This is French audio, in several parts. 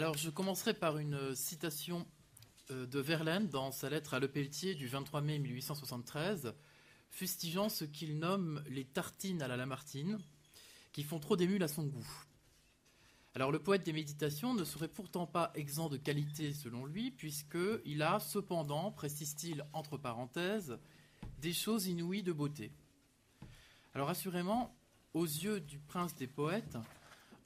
Alors, je commencerai par une citation de Verlaine dans sa lettre à Le Pelletier du 23 mai 1873, fustigeant ce qu'il nomme les tartines à la Lamartine, qui font trop d'émule à son goût. Alors, le poète des Méditations ne serait pourtant pas exempt de qualité selon lui, puisqu'il a cependant, précise-t-il entre parenthèses, des choses inouïes de beauté. Alors, assurément, aux yeux du prince des poètes,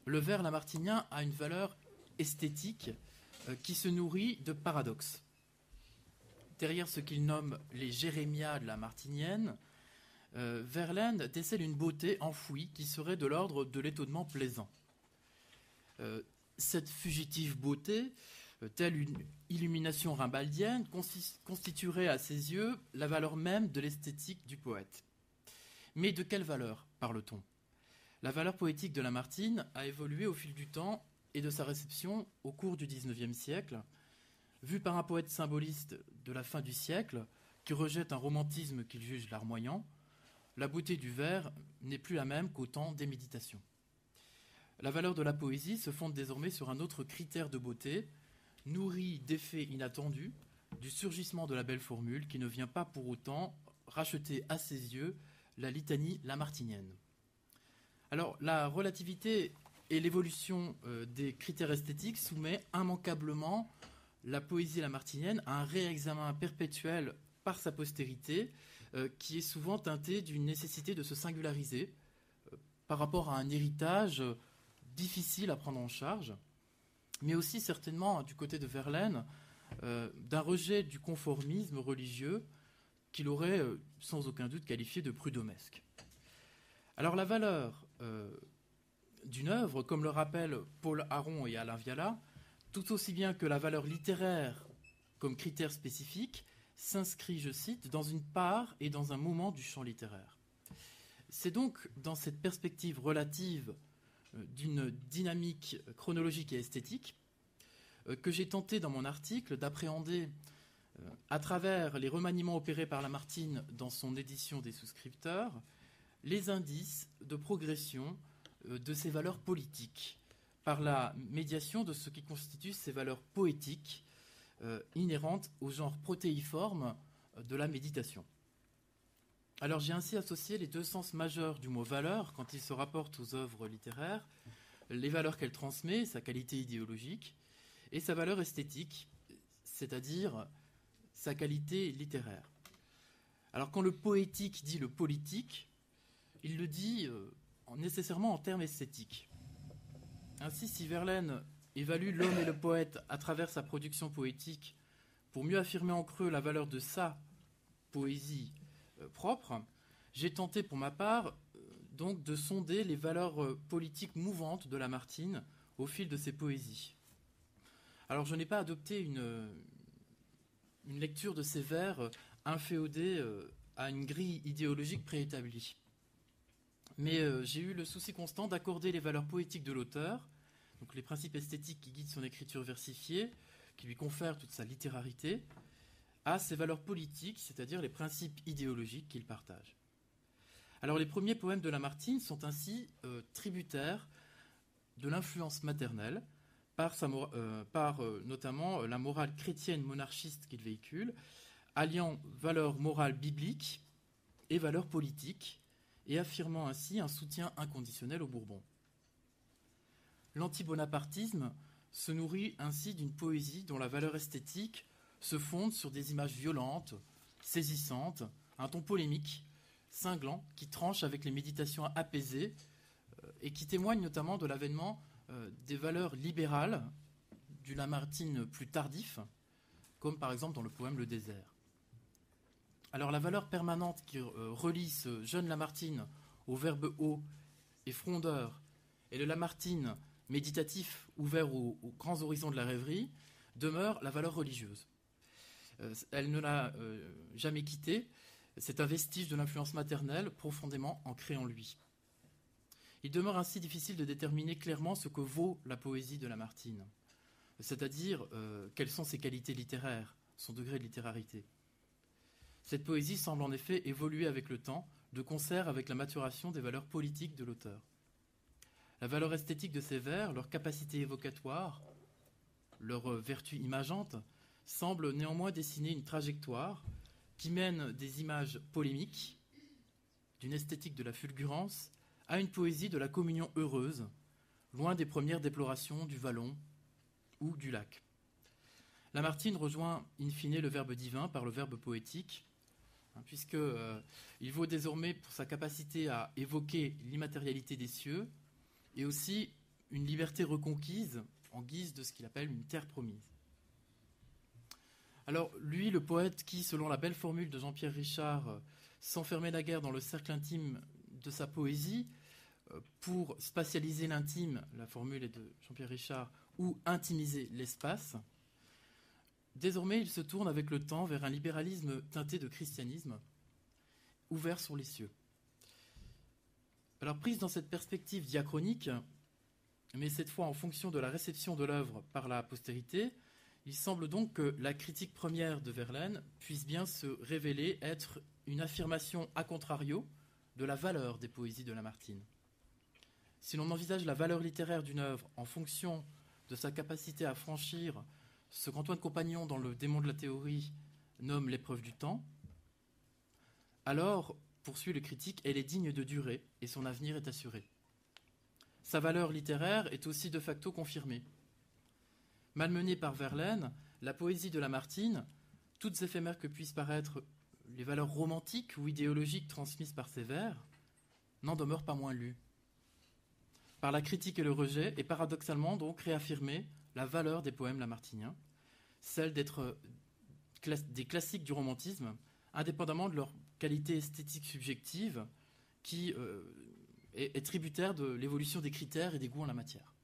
le vers lamartinien a une valeur esthétique qui se nourrit de paradoxes. Derrière ce qu'il nomme les jérémiades lamartiniennes, Verlaine décèle une beauté enfouie qui serait de l'ordre de l'étonnement plaisant. Cette fugitive beauté, telle une illumination rimbaldienne, constituerait à ses yeux la valeur même de l'esthétique du poète. Mais de quelle valeur parle-t-on ? La valeur poétique de Lamartine a évolué au fil du temps et de sa réception au cours du XIXe siècle. Vue par un poète symboliste de la fin du siècle, qui rejette un romantisme qu'il juge larmoyant, la beauté du vers n'est plus la même qu'au temps des Méditations. La valeur de la poésie se fonde désormais sur un autre critère de beauté, nourri d'effets inattendus, du surgissement de la belle formule qui ne vient pas pour autant racheter à ses yeux la litanie lamartinienne. Alors, la relativité et l'évolution des critères esthétiques soumet immanquablement la poésie lamartinienne à un réexamen perpétuel par sa postérité, qui est souvent teintée d'une nécessité de se singulariser par rapport à un héritage difficile à prendre en charge, mais aussi certainement du côté de Verlaine, d'un rejet du conformisme religieux qu'il aurait sans aucun doute qualifié de prud'homesque. Alors la valeur d'une œuvre, comme le rappellent Paul Aron et Alain Viala, tout aussi bien que la valeur littéraire comme critère spécifique, s'inscrit, je cite, dans une part et dans un moment du champ littéraire. C'est donc dans cette perspective relative d'une dynamique chronologique et esthétique que j'ai tenté dans mon article d'appréhender, à travers les remaniements opérés par Lamartine dans son édition des souscripteurs, les indices de progression de ces valeurs politiques par la médiation de ce qui constitue ces valeurs poétiques inhérentes au genre protéiforme de la méditation. Alors j'ai ainsi associé les deux sens majeurs du mot valeur quand il se rapporte aux œuvres littéraires, les valeurs qu'elle transmet, sa qualité idéologique, et sa valeur esthétique, c'est-à-dire sa qualité littéraire. Alors quand le poétique dit le politique, il le dit nécessairement en termes esthétiques. Ainsi, si Verlaine évalue l'homme et le poète à travers sa production poétique pour mieux affirmer en creux la valeur de sa poésie propre, j'ai tenté pour ma part donc de sonder les valeurs politiques mouvantes de Lamartine au fil de ses poésies. Alors je n'ai pas adopté une lecture de ses vers inféodée à une grille idéologique préétablie. Mais j'ai eu le souci constant d'accorder les valeurs poétiques de l'auteur, donc les principes esthétiques qui guident son écriture versifiée, qui lui confèrent toute sa littérarité, à ses valeurs politiques, c'est-à-dire les principes idéologiques qu'il partage. Alors les premiers poèmes de Lamartine sont ainsi tributaires de l'influence maternelle, par notamment la morale chrétienne monarchiste qu'il véhicule, alliant valeurs morales bibliques et valeurs politiques, et affirmant ainsi un soutien inconditionnel aux Bourbons. L'antibonapartisme se nourrit ainsi d'une poésie dont la valeur esthétique se fonde sur des images violentes, saisissantes, un ton polémique, cinglant, qui tranche avec les méditations apaisées et qui témoigne notamment de l'avènement des valeurs libérales du Lamartine plus tardif, comme par exemple dans le poème Le Désert. Alors la valeur permanente qui relie ce jeune Lamartine au verbe haut et frondeur et le Lamartine méditatif ouvert aux grands horizons de la rêverie demeure la valeur religieuse. Elle ne l'a jamais quitté, c'est un vestige de l'influence maternelle profondément ancrée en lui. Il demeure ainsi difficile de déterminer clairement ce que vaut la poésie de Lamartine, c'est-à-dire quelles sont ses qualités littéraires, son degré de littérarité. Cette poésie semble en effet évoluer avec le temps, de concert avec la maturation des valeurs politiques de l'auteur. La valeur esthétique de ces vers, leur capacité évocatoire, leur vertu imageante, semblent néanmoins dessiner une trajectoire qui mène des images polémiques, d'une esthétique de la fulgurance, à une poésie de la communion heureuse, loin des premières déplorations du vallon ou du lac. Lamartine rejoint in fine le verbe divin par le verbe poétique, puisqu'il vaut désormais pour sa capacité à évoquer l'immatérialité des cieux et aussi une liberté reconquise en guise de ce qu'il appelle une terre promise. Alors lui, le poète qui, selon la belle formule de Jean-Pierre Richard, s'enfermait naguère dans le cercle intime de sa poésie pour spatialiser l'intime, la formule est de Jean-Pierre Richard, ou intimiser l'espace, désormais il se tourne avec le temps vers un libéralisme teinté de christianisme, ouvert sur les cieux. Alors prise dans cette perspective diachronique, mais cette fois en fonction de la réception de l'œuvre par la postérité, il semble donc que la critique première de Verlaine puisse bien se révéler être une affirmation a contrario de la valeur des poésies de Lamartine. Si l'on envisage la valeur littéraire d'une œuvre en fonction de sa capacité à franchir ce qu'Antoine Compagnon, dans Le démon de la théorie, nomme l'épreuve du temps, alors, poursuit le critique, elle est digne de durer et son avenir est assuré. Sa valeur littéraire est aussi de facto confirmée. Malmenée par Verlaine, la poésie de Lamartine, toutes éphémères que puissent paraître les valeurs romantiques ou idéologiques transmises par ses vers, n'en demeurent pas moins lues. Par la critique et le rejet, est paradoxalement donc réaffirmée la valeur des poèmes lamartiniens, celle d'être des classiques du romantisme, indépendamment de leur qualité esthétique subjective, qui est tributaire de l'évolution des critères et des goûts en la matière.